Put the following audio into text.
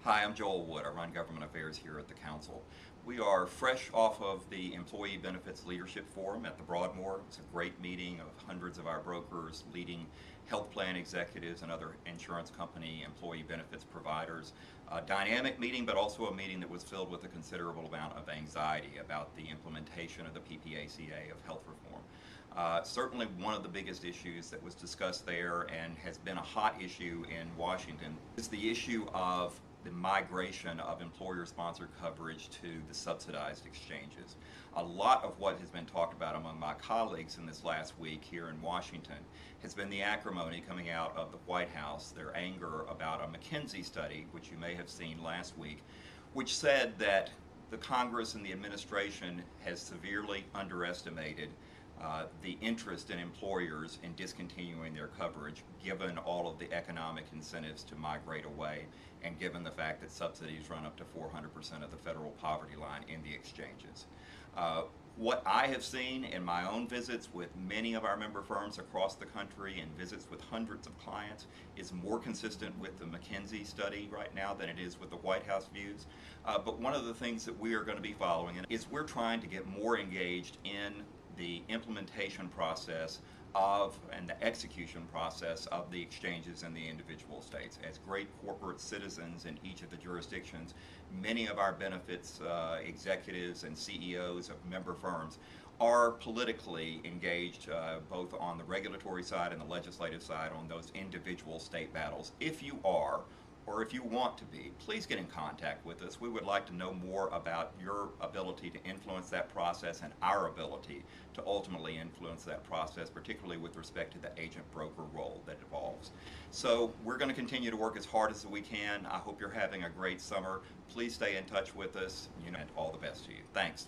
Hi, I'm Joel Wood. I run government affairs here at the Council. We are fresh off of the Employee Benefits Leadership Forum at the Broadmoor. It's a great meeting of hundreds of our brokers, leading health plan executives and other insurance company employee benefits providers. A dynamic meeting, but also a meeting that was filled with a considerable amount of anxiety about the implementation of the PPACA of health reform. Certainly one of the biggest issues that was discussed there and has been a hot issue in Washington is the issue of the migration of employer-sponsored coverage to the subsidized exchanges. A lot of what has been talked about among my colleagues in this last week here in Washington has been the acrimony coming out of the White House, their anger about a McKinsey study, which you may have seen last week, which said that the Congress and the administration has severely underestimated the interest in employers in discontinuing their coverage, given all of the economic incentives to migrate away, and given the fact that subsidies run up to 400% of the federal poverty line in the exchanges. What I have seen in my own visits with many of our member firms across the country and visits with hundreds of clients is more consistent with the McKinsey study right now than it is with the White House views. But one of the things that we are going to be following is we're trying to get more engaged in the implementation process of and the execution process of the exchanges in the individual states. As great corporate citizens in each of the jurisdictions, many of our benefits executives and CEOs of member firms are politically engaged both on the regulatory side and the legislative side on those individual state battles. If you are, or if you want to be, please get in contact with us. We would like to know more about your ability to influence that process and our ability to ultimately influence that process, particularly with respect to the agent-broker role that evolves. So we're going to continue to work as hard as we can. I hope you're having a great summer. Please stay in touch with us, and all the best to you. Thanks.